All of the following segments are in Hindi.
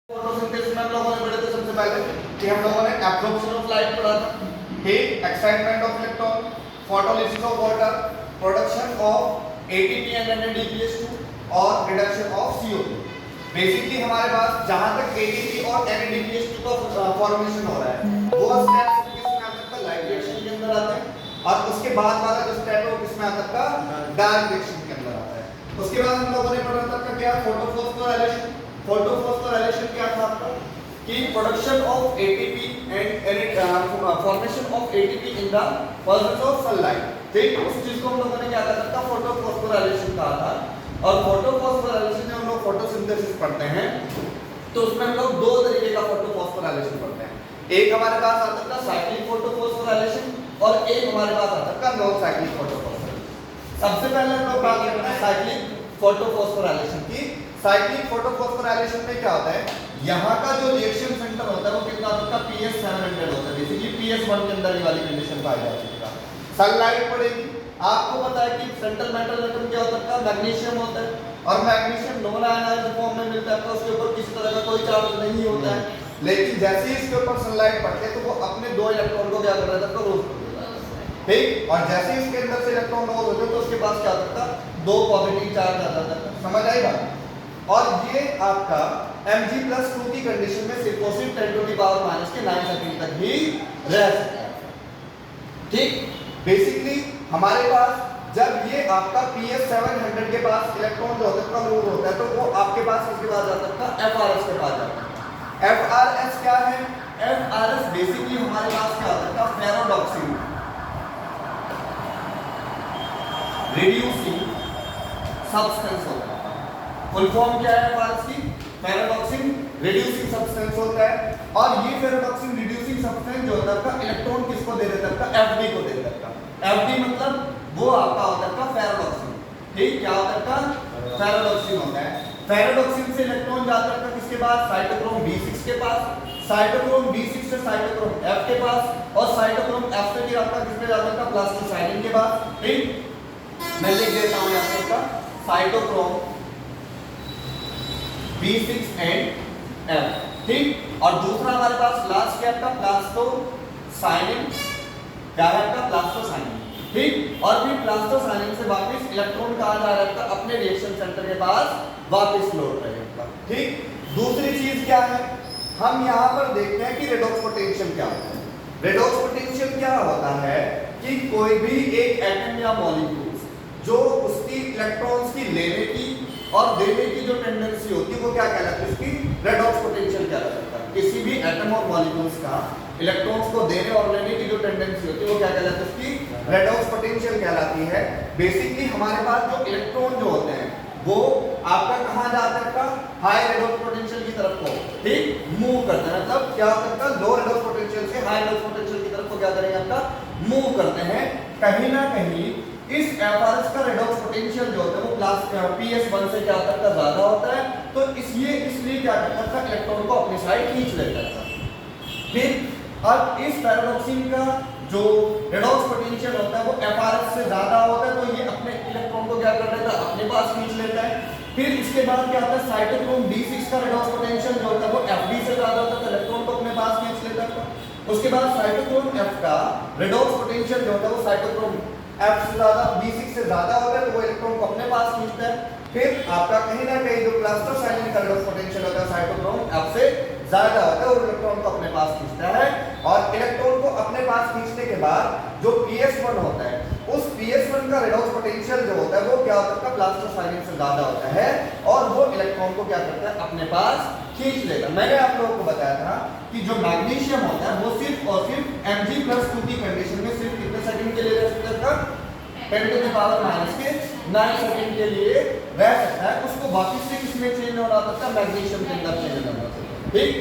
फोटोसिंथेसिस में हम लोगों ने पढ़े थे सबसे पहले कि हम लोगों ने एब्जॉर्प्शन ऑफ लाइट पढ़ा था, heat, excitement of electron, photolysis of water, production of ATP and NADPH2 और रिडक्शन ऑफ CO2। बेसिकली हमारे पास जहां तक एटीपी और NADPH2 का फॉर्मेशन हो रहा है वो स्टेप्स किसमें आता है? लाइट रिएक्शन के अंदर आते हैं। और उसके बाद वाला जो स्टेप है वो किसमें आता है? डार्क रिएक्शन के अंदर आता है। उसके बाद हम लोगों ने पढ़ा था क्या? फोटोफॉस्फोराइलेशन। फोटोफॉस्फोराइलेशन क्या था आपका? कि production of ATP and formation of ATP in the presence of sunlight. ठीक, उस चीज को हम लोगों ने क्या कहा था? फोटोफॉस्फोराइलेशन कहा था। और फोटोफॉस्फोराइलेशन में हम लोग फोटोसिंथेसिस पढ़ते हैं तो उसमें हम लोग दो तरीके का फोटोफॉस्फोराइलेशन पढ़ते हैं। एक हमारे पास आता था साइक्लिक फोटोफॉस्फोराइलेशन और एक हमारे पास आता था नॉन साइक्लिक फोटोफॉस्फोराइलेशन। सबसे पहले हम लोग बात करते हैं साइक्लिक फोटोफॉस्फोराइलेशन की। साइक्लिक फोटोफॉस्फोराइलेशन में क्या होता है? यहाँ का जो रिएक्शन सेंटर होता है वो कितना होता है? PS700 होता है। बेसिकली PS1 के अंदर ये वाली कंडीशन पाई जाती है। सनलाइट पड़ेगी, आपको पता है कि सेंट्रल मेटल एटम क्या होता है? मैग्नीशियम होता है। और मैग्नीशियम नॉन आयनाइज्ड फॉर्म में मिलता है तो उसके ऊपर किसी तरह का कोई चार्ज नहीं होता है। लेकिन जैसे ही इसके ऊपर सनलाइट पड़ती है तो वो अपने दो इलेक्ट्रॉन को क्या कर रहा था? रोज कर देता है। ठीक, और जैसे ही इसके अंदर से इलेक्ट्रॉन रोज होते तो उसके पास क्या होता था? दो पॉजिटिव चार्ज आ जाता था। समझ आएगा? और ये आपका Mg+2 की कंडीशन में सिर्फ और सिर्फ 10 टू द पावर माइनस के 9 सेकंड तक ही रह सकता है। ठीक, बेसिकली हमारे पास जब ये आपका PS700 के पास इलेक्ट्रॉन जो होता है कम मूव होता है तो वो आपके पास किसके पास जा सकता है? FRS के पास जाता है। FRS क्या है? FRS बेसिकली हमारे पास क्या होता है? फेरोडॉक्सिन रिड्यूसिंग सब्सटेंस होता है। फुल फॉर्म क्या है FRS की? फेरोडॉक्सिन रिड्यूसिंग सब्सटेंस होता है। और ये फेरोडॉक्सिन रिड्यूसिंग सब्सटेंस जो होता है इलेक्ट्रॉन किसको दे देता है? FD को दे देता है। FD मतलब वो आपका होता है फेरोडॉक्सिन। ठीक, क्या होता है? फेरोडॉक्सिन होता है। फेरोडॉक्सिन से इलेक्ट्रॉन जाता है किसके पास? साइटोक्रोम B6 के पास। साइटोक्रोम B6 से साइटोक्रोम F के पास और साइटोक्रोम F से फिर आपका किसमें जाता है? प्लास्टोसाइलिन के पास। ठीक, मैं लिख देता हूं यहां पर का साइटोक्रोम B6 एंड F। ठीक, और दूसरा हमारे पास लास्ट क्या था? प्लास्टोसाइलिन। क्या है आपका? प्लास्टोसाइलिन। ठीक, और फिर प्लास्टोसाइलिन से वापस इलेक्ट्रॉन कहां जा रहा है? अपने रिएक्शन सेंटर के पास वापस लौट रहे हैं। ठीक, दूसरी चीज क्या है? हम यहां पर देखते हैं कि रेडॉक्स पोटेंशियल क्या होता है। रेडॉक्स पोटेंशियल क्या होता है कि कोई भी एक एटम या मॉलिक्यूल जो उसकी इलेक्ट्रॉन्स की लेने की और देने की जो टेंडेंसी होती है वो क्या कहलाती है? उसकी रेडॉक्स पोटेंशियल कहलाता है। किसी भी एटम और मॉलिक्यूल्स का इलेक्ट्रॉन्स को देने और लेने की जो टेंडेंसी होती है वो क्या कहलाती है? उसकी रेडॉक्स पोटेंशियल कहलाती है। बेसिकली हमारे पास जो इलेक्ट्रॉन जो होते हैं वो आपका कहां जाता है? हाई रेडॉक्स पोटेंशियल की तरफ को ठीक मूव करते हैं। मतलब क्या होता है? लो रेडॉक्स पोटेंशियल से हाई रेडॉक्स पोटेंशियल की तरफ को क्या करेंगे? आपका मूव करते हैं। कहीं ना कहीं इस FRS का रेडॉक्स पोटेंशियल जो होता है वो PS1 से क्या होता है? ज्यादा होता है। तो इसलिए क्या करता है? इलेक्ट्रॉन को अपनी साइड खींच लेता है। फिर अब इस पैराडॉक्सिन का जो रेडॉक्स पोटेंशियल होता है वो FRS से ज्यादा होता है तो ये अपने इलेक्ट्रॉन को क्या कर लेता है? अपने पास खींच लेता है। फिर इसके बाद क्या होता है? साइटोक्रोम B6 का रेडॉक्स पोटेंशियल जो होता है वो FD से ज्यादा होता है तो इलेक्ट्रॉन को अपने पास खींच लेता है। उसके बाद साइटोक्रोम F का रेडॉक्स पोटेंशियल जो होता है वो साइटोक्रोम F से ज्यादा B6 से ज्यादा होता है तो वो इलेक्ट्रॉन को अपने पास खींचता है। फिर आपका कहीं ना कहीं जो प्लास्टोसाइलिन का रेडॉक्स पोटेंशियल होता है साइटोक्रोम F से ज्यादा होता है और इलेक्ट्रॉन को अपने पास खींचता है। और इलेक्ट्रॉन को अपने पास खींचने के बाद जो PS1 होता है उस PS1 का रेडॉक्स पोटेंशियल जो होता है वो क्या होता है? प्लास्टोसाइलिन से ज्यादा होता है और वो इलेक्ट्रॉन को क्या करता है? अपने पास खींच लेगा। मैंने आप लोगों को बताया था कि जो मैग्नीशियम होता है वो सिर्फ और सिर्फ Mg+2 की कंडीशन में सिर्फ कितने सेकंड के लिए रह सकता है? 10 टू द पावर माइनस के 9 सेकंड के लिए रह सकता है। उसको वापस से किसमें चेंज होना होता है? मैग्नीशियम के अंदर चेंज होना होता है। ठीक,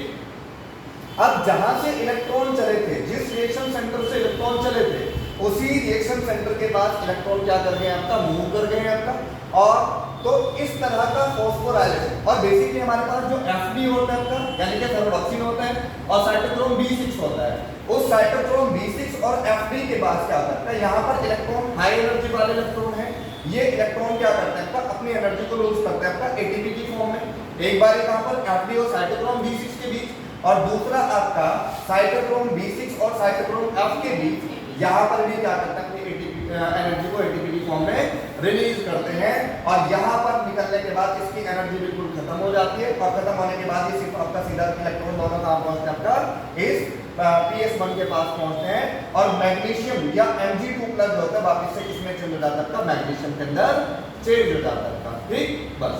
अब जहां से इलेक्ट्रॉन चले थे, जिस रिएक्शन सेंटर से इलेक्ट्रॉन चले थे उसी रिएक्शन सेंटर के पास इलेक्ट्रॉन क्या कर गए? आपका मूव कर गए हैं आपका। और तो इस तरह का फॉस्फोराइलेशन और बेसिकली हमारे पास जो FD होता है आपका यानी कि फेरोडॉक्सिन होता है और साइटोक्रोम B6 होता है। उस साइटोक्रोम B6 और FD के पास क्या होता है? यहाँ पर इलेक्ट्रॉन हाई एनर्जी वाले इलेक्ट्रॉन है। ये इलेक्ट्रॉन क्या करते हैं? अपनी एनर्जी को लूज करते हैं ATP की फॉर्म में। एक बार कहां पर FD और साइटोक्रोम B6 और दूसरा आपका साइटोक्रोम B6 और साइटोक्रोम F के बीच यहाँ पर भी क्या करते हैं एनर्जी को एटीपी की फॉर्म में रिलीज करते हैं और यहाँ पर निकलने के बाद इसकी एनर्जी बिल्कुल खत्म हो जाती है और खत्म होने के बाद ये सिर्फ आपका सीधा इलेक्ट्रॉन दोनों कहाँ पहुंचते हैं आपका इस PS1 के पास पहुंचते हैं और मैग्नीशियम या Mg2 प्लस होता है वापस से किसमें चेंज हो जाता है आपका मैग्नीशियम के अंदर चेंज हो जाता है, ठीक बस।